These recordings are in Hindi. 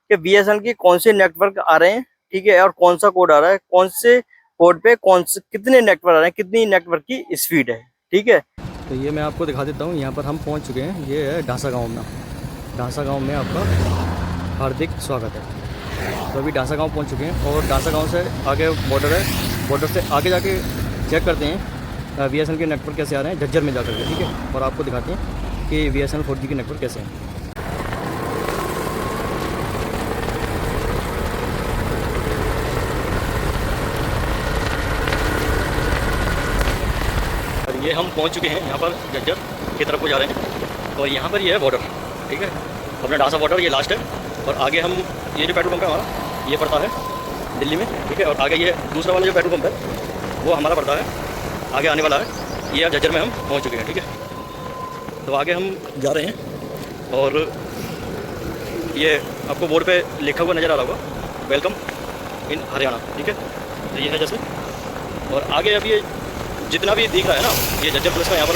कि बीएसएनएल की कौन से नेटवर्क आ रहे हैं, ठीक है, और कौन सा कोड आ रहा है, कौन से कोड पे कौन से कितने नेटवर्क आ रहे हैं, कितनी नेटवर्क की स्पीड है, ठीक है। तो ये मैं आपको दिखा देता हूँ। यहाँ पर हम पहुँच चुके हैं। ये है ढांसा गाँव में। ढांसा गाँव में आपका हार्दिक स्वागत है। तो अभी ढांसा गाँव पहुँच चुके हैं और ढांसा गाँव से आगे बॉर्डर है। बॉर्डर से आगे जाके चेक करते हैं बीएसएनएल के नेटवर्क कैसे आ रहे हैं झज्जर में जाकर के, ठीक है। और आपको दिखाते हैं कि बीएसएनएल 4G के नेटवर्क कैसे हैं। ये हम पहुंच चुके हैं यहाँ पर झज्जर की तरफ को जा रहे हैं और यहाँ पर ये है बॉर्डर, ठीक है। अपना ढांसा बॉर्डर ये लास्ट है और आगे हम ये जो पेट्रोल पंप है हमारा ये पड़ता है दिल्ली में, ठीक है। और आगे ये दूसरा वाला जो पेट्रोल पंप है वो हमारा पड़ता है आगे आने वाला है। ये झज्जर में हम पहुँच चुके हैं, ठीक है। तो आगे हम जा रहे हैं और ये आपको बोर्ड पर लिखा हुआ नज़र आ रहा होगा, वेलकम इन हरियाणा, ठीक है। तो ये है जैसे, और आगे अब ये जितना भी दिख रहा है ना ये झज्जर पुलिस का यहाँ पर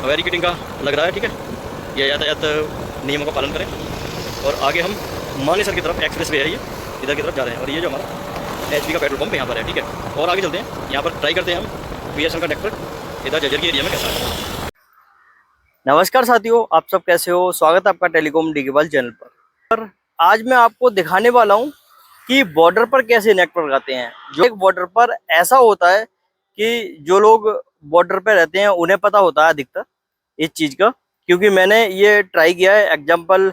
बैरिकेडिंग का लग रहा है, ठीक है। ये यातायात नियमों का पालन करें। और आगे हम मानेसर की तरफ एक्सप्रेस वे है, ये इधर की तरफ जा रहे हैं। और ये जो हमारा एचपी का पेट्रोल पंप यहाँ पर है, ठीक है। और आगे चलते हैं, यहाँ पर ट्राई करते हैं हम बीएसएनएल का नेटवर्क इधर झज्जर के एरिया में कैसा है। नमस्कार साथियों, आप सब कैसे हो? स्वागत है आपका टेलीकॉम डिगीवाल चैनल पर। आज मैं आपको दिखाने वाला हूँ कि बॉर्डर पर कैसे नेटवर्क आते हैं। जो एक बॉर्डर पर ऐसा होता है कि जो लोग बॉर्डर पर रहते हैं उन्हें पता होता है अधिकतर इस चीज़ का, क्योंकि मैंने ये ट्राई किया है, एग्जाम्पल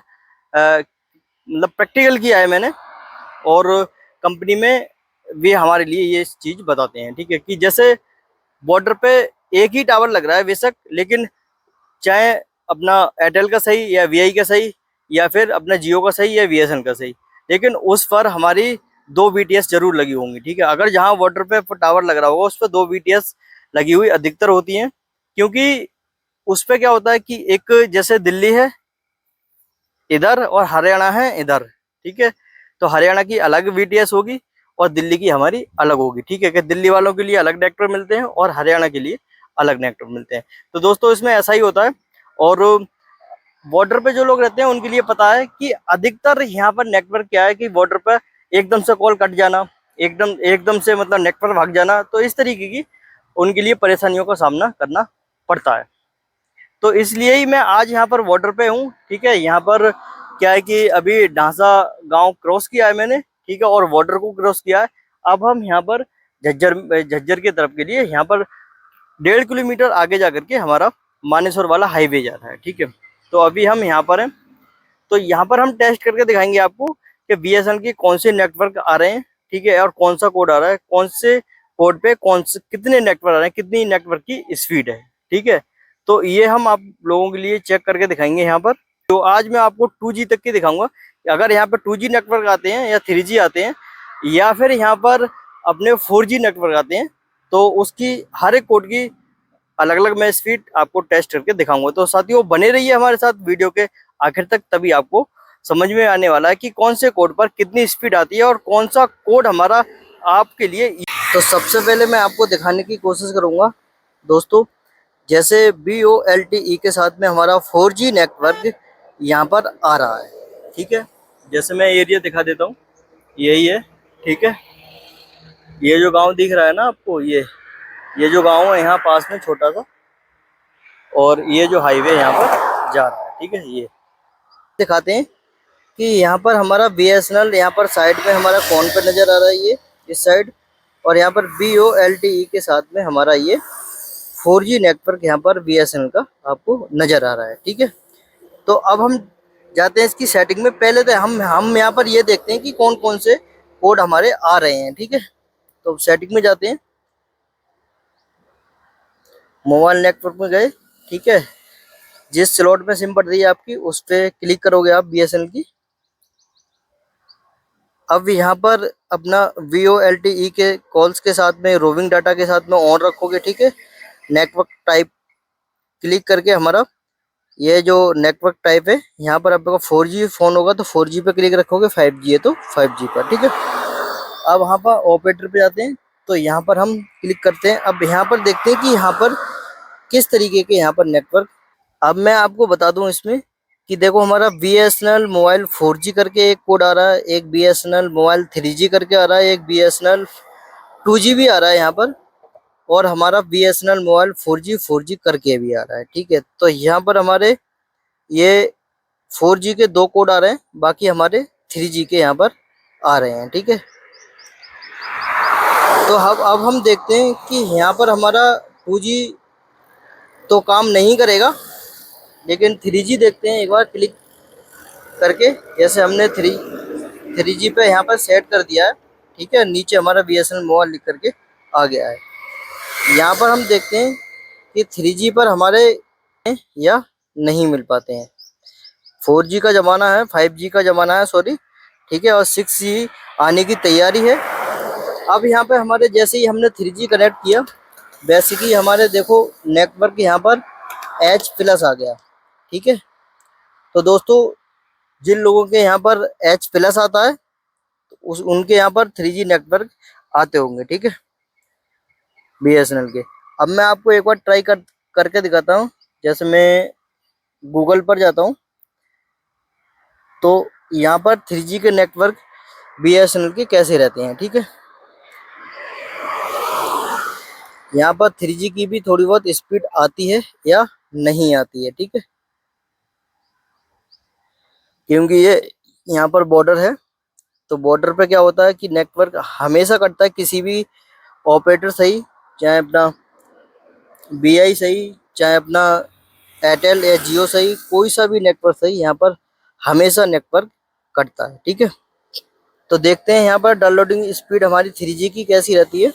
मतलब प्रैक्टिकल किया है मैंने। और कंपनी में भी हमारे लिए ये चीज़ बताते हैं, ठीक है, कि जैसे बॉर्डर पे एक ही टावर लग रहा है बेशक, लेकिन चाहे अपना एयरटेल का सही या वीआई का सही या फिर अपना जियो का सही या बीएसएनएल का सही, लेकिन उस पर हमारी 2 बीटीएस जरूर लगी होंगी, ठीक है। अगर जहां बॉर्डर पे टावर लग रहा होगा उस पर 2 बीटीएस लगी हुई अधिकतर होती हैं, क्योंकि उस पे क्या होता है कि एक जैसे दिल्ली है इधर और हरियाणा है इधर, ठीक है। तो हरियाणा की अलग बीटीएस होगी और दिल्ली की हमारी अलग होगी, ठीक है। कि दिल्ली वालों के लिए अलग नेटवर्क मिलते हैं और हरियाणा के लिए अलग नेटवर्क मिलते हैं। तो दोस्तों इसमें ऐसा ही होता है। और बॉर्डर पे जो लोग रहते हैं उनके लिए पता है कि अधिकतर यहाँ पर नेटवर्क क्या है कि बॉर्डर पर एकदम से कॉल कट जाना, एकदम से मतलब नेटवर्क भाग जाना, तो इस तरीके की उनके लिए परेशानियों का सामना करना पड़ता है। तो इसलिए ही मैं आज यहाँ पर बॉर्डर पे हूँ, ठीक है। यहाँ पर क्या है कि अभी ढांसा गांव क्रॉस किया है मैंने, ठीक है, और बॉर्डर को क्रॉस किया है। अब हम यहाँ पर झज्जर की तरफ के लिए यहाँ पर 1.5 किलोमीटर आगे जा करके हमारा मानेसर वाला हाईवे जा रहा है, ठीक है। तो अभी हम यहाँ पर हैं, तो यहाँ पर हम टेस्ट करके दिखाएंगे आपको कि बीएसएनएल के कौन से नेटवर्क आ रहे हैं, ठीक है, और कौन सा कोड आ रहा है, कौन से कोड पे कौन से कितने नेटवर्क आ रहे हैं, कितनी नेटवर्क की स्पीड है, ठीक है। तो ये हम आप लोगों के लिए चेक करके दिखाएंगे यहाँ पर। तो आज मैं आपको 2G तक की दिखाऊंगा। अगर यहाँ पर 2G नेटवर्क आते हैं या 3G आते हैं या फिर यहाँ पर अपने 4G नेटवर्क आते हैं, तो उसकी हर एक कोड की अलग अलग मैं स्पीड आपको टेस्ट करके दिखाऊंगा। तो साथियों बने रहिए हमारे साथ वीडियो के आखिर तक, तभी आपको समझ में आने वाला है कि कौन से कोड पर कितनी स्पीड आती है और कौन सा कोड हमारा आपके लिए। तो सबसे पहले मैं आपको दिखाने की कोशिश करूंगा दोस्तों, जैसे VoLTE के साथ में हमारा 4G नेटवर्क यहाँ पर आ रहा है, ठीक है। जैसे मैं एरिया दिखा देता हूँ, यही है, ठीक है। ये जो गांव दिख रहा है ना आपको, ये जो गांव है यहाँ पास में छोटा सा, और ये जो हाईवे यहाँ पर जा रहा है, ठीक है। ये दिखाते हैं कि यहाँ पर हमारा बीएसएनएल यहाँ पर साइड में हमारा कौन पे नज़र आ रहा है, ये इस साइड, और यहाँ पर VoLTE के साथ में हमारा ये 4G नेटवर्क यहाँ पर बीएसएनएल का आपको नज़र आ रहा है, ठीक है। तो अब हम जाते हैं इसकी सेटिंग में। पहले तो हम यहाँ पर ये देखते हैं कि कौन कौन से कोड हमारे आ रहे हैं, ठीक है। तो सेटिंग में जाते हैं, मोबाइल नेटवर्क में गए, ठीक है। जिस स्लॉट में सिम पड़ रही है आपकी उस पर क्लिक करोगे आप बीएसएनएल की। अब यहाँ पर अपना VoLTE के कॉल्स के साथ में रोमिंग डाटा के साथ में ऑन रखोगे, ठीक है। नेटवर्क टाइप क्लिक करके हमारा ये जो नेटवर्क टाइप है यहाँ पर आपका 4G फोन होगा तो 4G पे क्लिक रखोगे, 5G है तो 5G पर, ठीक है। अब यहाँ पर ऑपरेटर पे जाते हैं, तो यहाँ पर हम क्लिक करते हैं। अब यहाँ पर देखते हैं कि यहाँ पर किस तरीके के यहाँ पर नेटवर्क। अब मैं आपको बता दूं इसमें कि देखो हमारा BSNL मोबाइल 4G करके एक कोड आ रहा है, एक BSNL मोबाइल 3G करके आ रहा है, एक BSNL 2G भी आ रहा है यहाँ पर, और हमारा BSNL मोबाइल 4G करके भी आ रहा है। ठीक है, तो यहाँ पर हमारे ये 4G के 2 कोड आ रहे हैं, बाकी हमारे 3G के यहाँ पर आ रहे हैं। ठीक है, तो अब हम देखते हैं कि यहाँ पर हमारा 2G तो काम नहीं करेगा, लेकिन 3G देखते हैं एक बार क्लिक करके। जैसे हमने 3G पे यहाँ पर सेट कर दिया है। ठीक है, नीचे हमारा BSNL मोबाइल लिख करके आ गया है। यहाँ पर हम देखते हैं कि 3G पर हमारे या नहीं मिल पाते हैं। 4G का ज़माना है, 5G का ज़माना है, सॉरी। ठीक है, और 6G आने की तैयारी है। अब यहाँ पे हमारे जैसे ही हमने 3G कनेक्ट किया, बेसिकली हमारे देखो नेटवर्क यहाँ पर H+ आ गया। ठीक है, तो दोस्तों जिन लोगों के यहाँ पर H+ आता है, उनके यहाँ पर 3G नेटवर्क आते होंगे। ठीक है, BSNL के। अब मैं आपको एक बार ट्राई करके दिखाता हूँ। जैसे मैं गूगल पर जाता हूँ, तो यहाँ पर 3G के नेटवर्क BSNL के कैसे रहते हैं। ठीक है, यहाँ पर 3G की भी थोड़ी बहुत स्पीड आती है या नहीं आती है। ठीक है, क्योंकि ये यहाँ पर बॉर्डर है, तो बॉर्डर पे क्या होता है कि नेटवर्क हमेशा कटता है। किसी भी ऑपरेटर सही, चाहे अपना BI सही, चाहे अपना एयरटेल या जियो सही, कोई सा भी नेटवर्क सही, यहाँ पर हमेशा नेटवर्क कटता है। ठीक है, तो देखते हैं यहाँ पर डाउनलोडिंग स्पीड हमारी 3G की कैसी रहती है।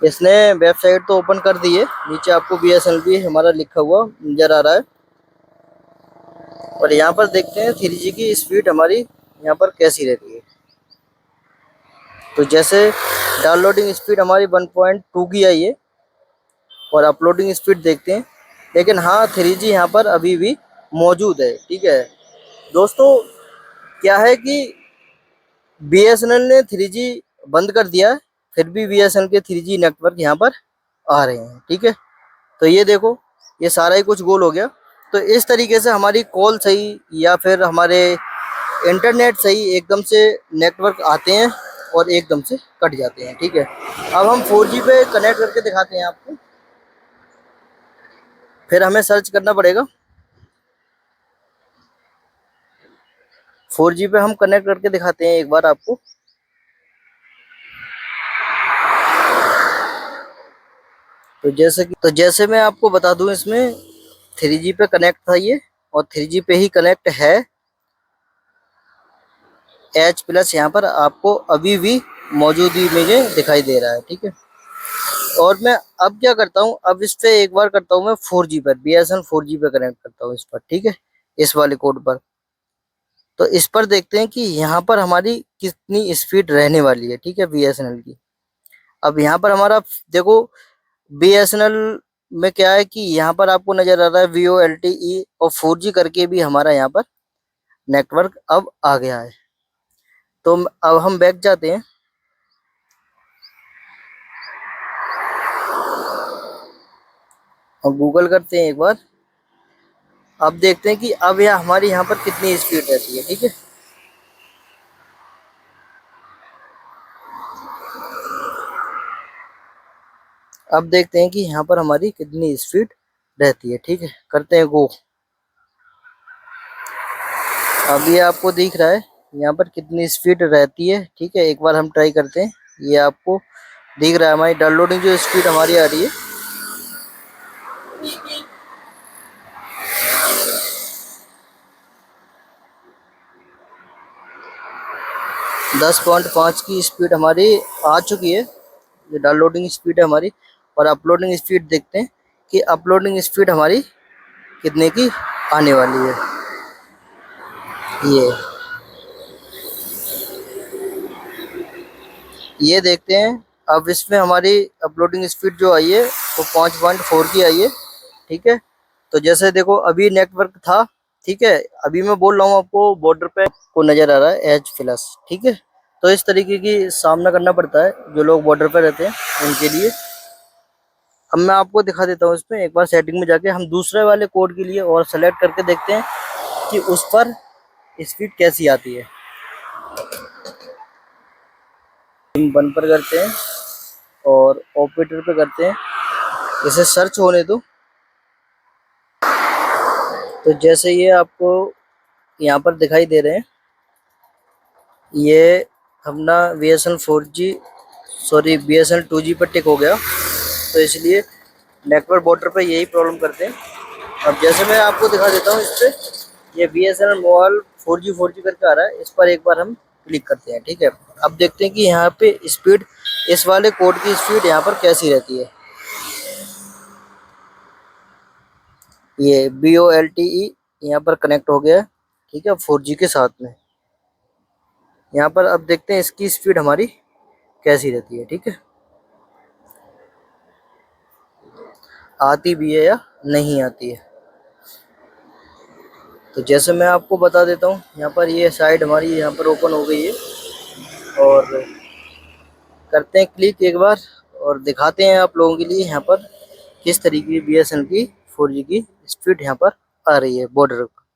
इसने वेबसाइट तो ओपन कर दी है, नीचे आपको BSNL भी हमारा लिखा हुआ नजर आ रहा है। और यहाँ पर देखते हैं 3G की स्पीड हमारी यहाँ पर कैसी रहती है। तो जैसे डाउनलोडिंग स्पीड हमारी 1.2 की आई है, और अपलोडिंग स्पीड देखते हैं। लेकिन हाँ, 3G यहाँ पर अभी भी मौजूद है। ठीक है दोस्तों, क्या है कि BSNL ने 3G बंद कर दिया है, फिर भी BSNL के 3G नेटवर्क यहाँ पर आ रहे हैं। ठीक है, तो ये देखो, ये सारा ही कुछ गोल हो गया। तो इस तरीके से हमारी कॉल सही या फिर हमारे इंटरनेट सही एकदम से नेटवर्क आते हैं और एकदम से कट जाते हैं। ठीक है, अब हम 4G पे कनेक्ट करके दिखाते हैं आपको। फिर हमें सर्च करना पड़ेगा। 4G पे हम कनेक्ट करके दिखाते हैं एक बार आपको। तो जैसे मैं आपको बता दूं, इसमें 3G पे कनेक्ट था ये, और 3G पे ही कनेक्ट है। H+ यहाँ पर आपको अभी भी मौजूदी मुझे दिखाई दे रहा है। ठीक है, और मैं अब क्या करता हूँ, अब इस पे एक बार करता हूँ मैं 4G पर, BSNL 4G पे कनेक्ट करता हूँ इस पर। ठीक है, इस वाले कोड पर। तो इस पर देखते हैं कि यहाँ पर हमारी कितनी स्पीड रहने वाली है। ठीक है, BSNL की। अब यहाँ पर हमारा देखो BSNL में क्या है कि यहाँ पर आपको नजर आ रहा है VoLTE और 4G करके भी हमारा यहाँ पर नेटवर्क अब आ गया है। तो अब हम बैक जाते हैं और गूगल करते हैं एक बार। अब देखते हैं कि अब यह हमारी यहाँ पर कितनी स्पीड रहती है। ठीक है, अब देखते हैं कि यहाँ पर हमारी कितनी स्पीड रहती है। ठीक है, करते हैं गो। अब ये आपको दिख रहा है यहाँ पर कितनी स्पीड रहती है। ठीक है, एक बार हम ट्राई करते हैं। ये आपको दिख रहा है हमारी डाउनलोडिंग जो स्पीड हमारी आ रही है। 10.5 की स्पीड हमारी आ चुकी है, ये डाउनलोडिंग स्पीड है हमारी। और अपलोडिंग स्पीड देखते हैं कि अपलोडिंग स्पीड हमारी कितने की आने वाली है। ये देखते हैं। अब इसमें हमारी अपलोडिंग स्पीड जो आई है वो 5.4 की आई है। ठीक है, तो जैसे देखो अभी नेटवर्क था। ठीक है, अभी मैं बोल रहा हूँ आपको बॉर्डर पे को नजर आ रहा है H+। ठीक है, तो इस तरीके की सामना करना पड़ता है जो लोग बॉर्डर पे रहते हैं उनके लिए। अब मैं आपको दिखा देता हूँ इसमें एक बार सेटिंग में जाके हम दूसरे वाले कोड के लिए और सेलेक्ट करके देखते हैं कि उस पर स्पीड कैसी आती है। हम 1 पर करते हैं और ऑपरेटर पे करते हैं, इसे सर्च होने दो। तो जैसे ये आपको यहाँ पर दिखाई दे रहे हैं, ये अपना BSNL 4G sorry BSNL 2G पर टिक हो गया, तो इसलिए नेटवर्क बॉर्डर पे यही प्रॉब्लम करते हैं। अब जैसे मैं आपको दिखा देता हूँ, इस पर ये BSNL मोबाइल 4G करके आ रहा है, इस पर एक बार हम क्लिक करते हैं। ठीक है, अब देखते हैं कि यहाँ पे स्पीड, इस वाले कोड की स्पीड यहाँ पर कैसी रहती है। ये BOLTE यहाँ पर कनेक्ट हो गया है, ठीक है, 4G के साथ में। यहाँ पर अब देखते हैं इसकी स्पीड हमारी कैसी रहती है। ठीक है, आती भी है या नहीं आती है। तो जैसे मैं आपको बता देता हूँ, यहाँ पर ये साइड हमारी यहाँ पर ओपन हो गई है और करते हैं क्लिक एक बार और दिखाते हैं आप लोगों के लिए यहाँ पर किस तरीके की BSNL की 4G की स्पीड यहाँ पर आ रही है बॉर्डर पर।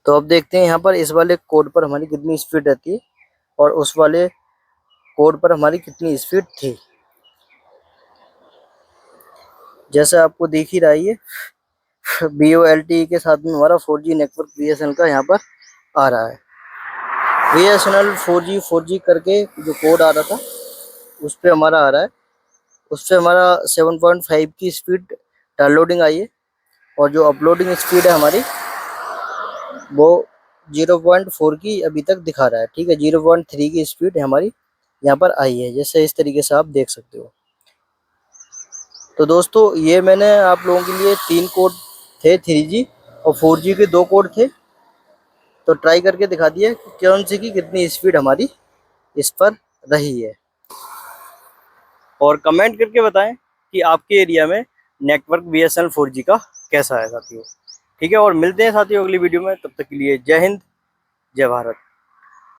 तो अब देखते हैं यहाँ पर इस वाले कोड पर हमारी कितनी स्पीड रहती है और उस वाले कोड पर हमारी कितनी स्पीड थी। जैसे आपको दिख ही रहा है, ये BOLTE के साथ में हमारा 4G नेटवर्क BSNL का यहाँ पर आ रहा है। BSNL 4G करके जो कोड आ रहा था उस पर हमारा आ रहा है, उस पर हमारा 7.5 की स्पीड डाउनलोडिंग आई है और जो अपलोडिंग स्पीड है हमारी वो 0.4 की अभी तक दिखा रहा है। ठीक है, 0.3 की स्पीड हमारी यहाँ पर आई है, जैसे इस तरीके से आप देख सकते हो। तो दोस्तों, ये मैंने आप लोगों के लिए 3 कोड थे, 3G और 4G के 2 कोड थे, तो ट्राई करके दिखा दिया कि कौन सी की कितनी स्पीड हमारी इस पर रही है। और कमेंट करके बताएं कि आपके एरिया में नेटवर्क BSNL 4G का कैसा है साथियों। ठीक है, और मिलते हैं साथियों अगली वीडियो में, तब तक के लिए जय हिंद, जय भारत।